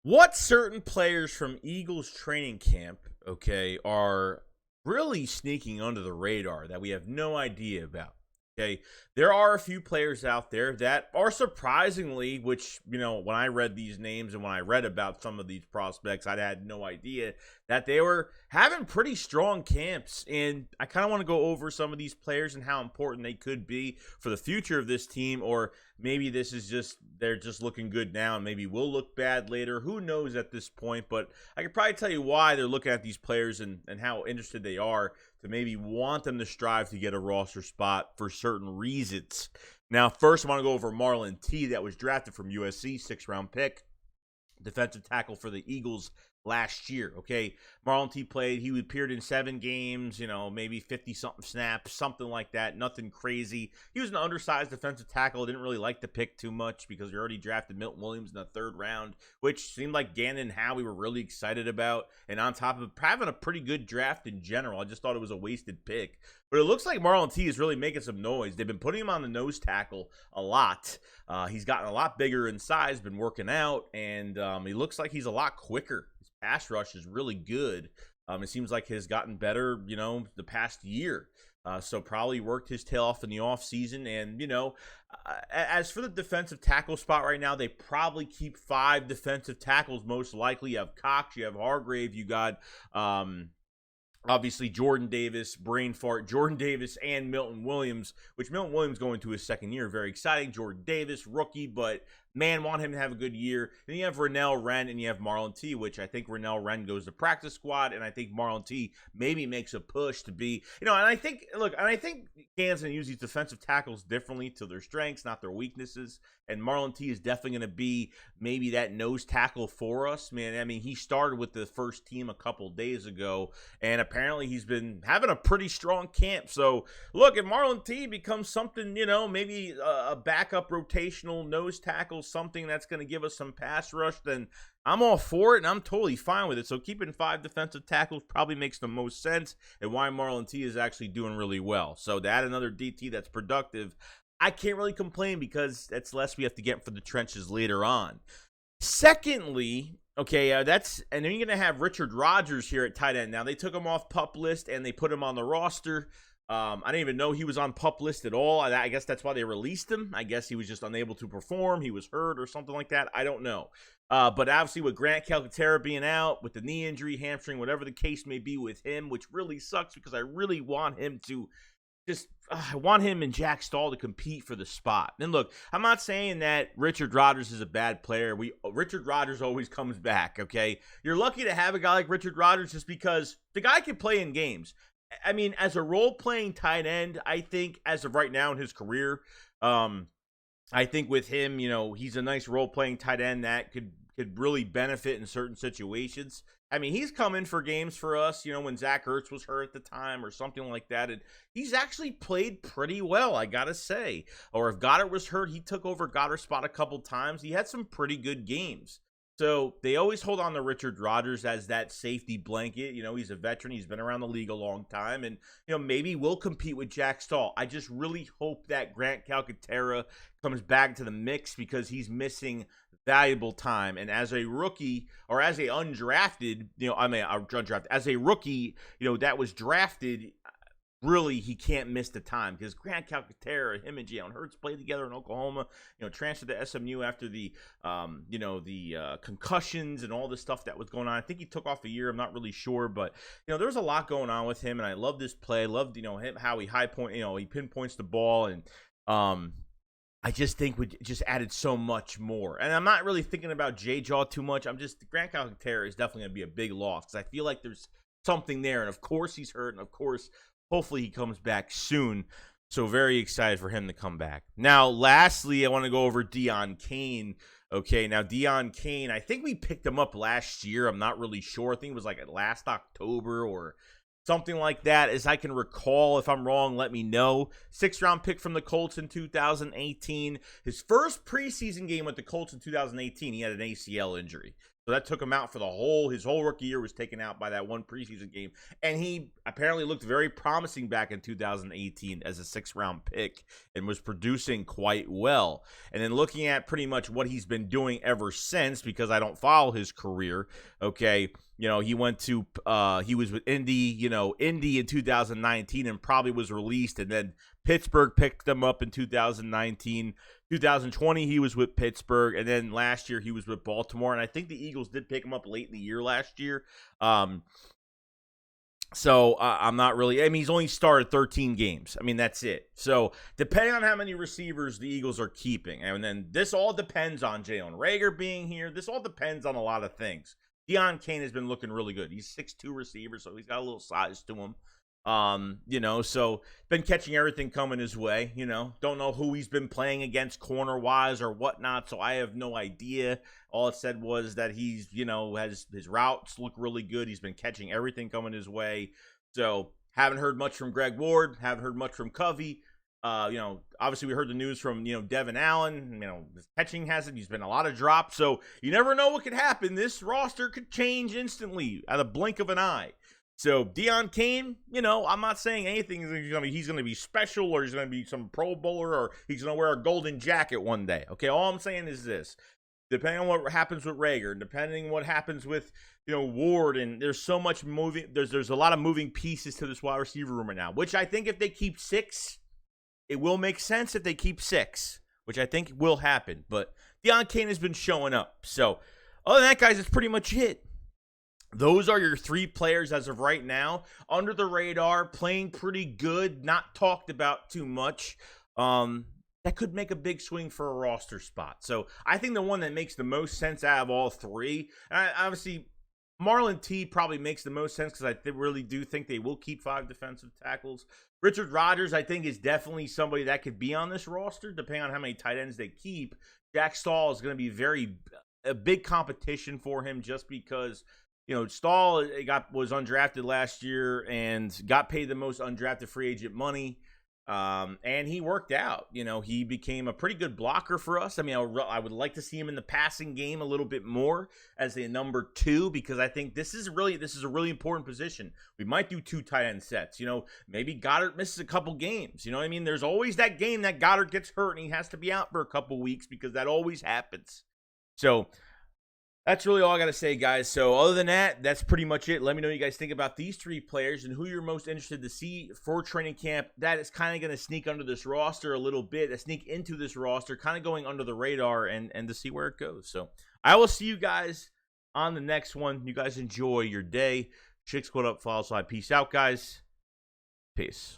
what certain players from Eagles training camp, okay, are really sneaking under the radar that we have no idea about. Okay, there are a few players out there that are surprisingly, which, when I read these names and when I read about some of these prospects, I had no idea that they were having pretty strong camps. And I kind of want to go over some of these players and how important they could be for the future of this team, or maybe this is just, they're just looking good now and maybe will look bad later. Who knows at this point, but I could probably tell you why they're looking at these players and how interested they are to maybe want them to strive to get a roster spot for certain reasons. Now, first, I want to go over Marlon T, that was drafted from USC, 6th-round pick, defensive tackle for the Eagles last year. Okay, Marlon T played. He appeared in 7 games, maybe 50-something snaps, something like that. Nothing crazy. He was an undersized defensive tackle. I didn't really like the pick too much because we already drafted Milton Williams in the 3rd round, which seemed like Gannon and Howie were really excited about. And on top of having a pretty good draft in general, I just thought it was a wasted pick. But it looks like Marlon T is really making some noise. They've been putting him on the nose tackle a lot. He's gotten a lot bigger in size, been working out, and he looks like he's a lot quicker. His pass rush is really good. It seems like he's gotten better, the past year. So probably worked his tail off in the offseason. And, as for the defensive tackle spot right now, they probably keep 5 defensive tackles most likely. You have Cox, you have Hargrave, you got obviously Jordan Davis, brain fart, Jordan Davis and Milton Williams, which Milton Williams going to his 2nd year. Very exciting. Jordan Davis, rookie, but man, want him to have a good year. Then you have Rennell Wren and you have Marlon T, which I think Rennell Wren goes to practice squad, and I think Marlon T maybe makes a push to be, and I think, Gan's going to use these defensive tackles differently to their strengths, not their weaknesses, and Marlon T is definitely going to be maybe that nose tackle for us, man. I mean, he started with the first team a couple days ago, and apparently he's been having a pretty strong camp. So, look, if Marlon T becomes something, maybe a backup rotational nose tackle, something that's going to give us some pass rush, then I'm all for it, and I'm totally fine with it. So keeping 5 defensive tackles probably makes the most sense, and why Marlon T is actually doing really well. So to add another DT that's productive, I can't really complain because that's less we have to get for the trenches later on. Secondly, okay, and then you're going to have Richard Rodgers here at tight end. Now, they took him off PUP list, and they put him on the roster. I didn't even know he was on PUP list at all. I guess that's why they released him. I guess he was just unable to perform. He was hurt or something like that. I don't know. But obviously with Grant Calcaterra being out, with the knee injury, hamstring, whatever the case may be with him, which really sucks because I really want him to I want him and Jack Stahl to compete for the spot. And look, I'm not saying that Richard Rodgers is a bad player. Richard Rodgers always comes back, okay? You're lucky to have a guy like Richard Rodgers just because the guy can play in games. I mean, as a role-playing tight end, I think as of right now in his career, I think with him, he's a nice role-playing tight end that could really benefit in certain situations. I mean, he's come in for games for us, when Zach Ertz was hurt at the time or something like that, and he's actually played pretty well, I gotta say. Or if Goddard was hurt, he took over Goddard's spot a couple times. He had some pretty good games. So they always hold on to Richard Rodgers as that safety blanket. He's a veteran. He's been around the league a long time. And, maybe we'll compete with Jack Stahl. I just really hope that Grant Calcaterra comes back to the mix because he's missing valuable time. And as a rookie or as a undrafted, as a rookie, that was drafted, really, he can't miss the time because Grant Calcaterra, him and Jalen Hurts played together in Oklahoma, transferred to SMU after the concussions and all the stuff that was going on. I think he took off a year. I'm not really sure, but, there's a lot going on with him, and I love this play. I loved, him, how he he pinpoints the ball, and I just think we just added so much more. And I'm not really thinking about J-Jaw too much. Grant Calcaterra is definitely going to be a big loss because I feel like there's something there, and of course he's hurt, and of course hopefully he comes back soon. So very excited for him to come back. Now, lastly, I want to go over Diontae Kane. Okay, now Diontae Kane, I think we picked him up last year. I'm not really sure. I think it was like last October or something like that, as I can recall. If I'm wrong, let me know. 6th-round pick from the Colts in 2018. His first preseason game with the Colts in 2018, he had an ACL injury. So that took him out for his whole rookie year was taken out by that one preseason game. And he apparently looked very promising back in 2018 as a 6th-round pick and was producing quite well. And then looking at pretty much what he's been doing ever since, because I don't follow his career, okay, he went to, he was with Indy, Indy in 2019 and probably was released. And then Pittsburgh picked him up in 2019. 2020, he was with Pittsburgh. And then last year, he was with Baltimore. And I think the Eagles did pick him up late in the year last year. So I'm not really, he's only started 13 games. That's it. So depending on how many receivers the Eagles are keeping, and then this all depends on Jalen Reagor being here. This all depends on a lot of things. Diontae Kane has been looking really good. He's 6'2" receiver, so he's got a little size to him. So been catching everything coming his way. Don't know who he's been playing against corner-wise or whatnot, so I have no idea. All it said was that he's, has his routes look really good. He's been catching everything coming his way. So haven't heard much from Greg Ward, haven't heard much from Covey. Obviously we heard the news from, Devin Allen, his catching hasn't, he's been a lot of drops. So you never know what could happen. This roster could change instantly at a blink of an eye. So Diontae Kane, I'm not saying anything he's going to be special or he's going to be some Pro Bowler or he's going to wear a golden jacket one day. Okay, all I'm saying is this. Depending on what happens with Reagor, depending on what happens with, Ward, and there's so much moving, there's a lot of moving pieces to this wide receiver room right now, which I think if they keep 6, it will make sense if they keep 6, which I think will happen. But Diontae Kane has been showing up. So other than that, guys, that's pretty much it. Those are your 3 players as of right now. Under the radar, playing pretty good, not talked about too much. That could make a big swing for a roster spot. So I think the one that makes the most sense out of all 3, and obviously Marlon T probably makes the most sense because I really do think they will keep 5 defensive tackles. Richard Rodgers, I think, is definitely somebody that could be on this roster, depending on how many tight ends they keep. Jack Stahl is going to be a big competition for him just because Stahl was undrafted last year and got paid the most undrafted free agent money. And he worked out. He became a pretty good blocker for us. I would like to see him in the passing game a little bit more as a number 2 because I think this is a really important position. We might do 2 tight end sets. Maybe Goddard misses a couple games. There's always that game that Goddard gets hurt and he has to be out for a couple weeks because that always happens. So that's really all I got to say, guys. So other than that, that's pretty much it. Let me know what you guys think about these 3 players and who you're most interested to see for training camp. That is kind of going to sneak under this roster a little bit, sneak into this roster, kind of going under the radar and to see where it goes. So I will see you guys on the next one. You guys enjoy your day. SHAKESQUAD up, follow slide. Peace out, guys. Peace.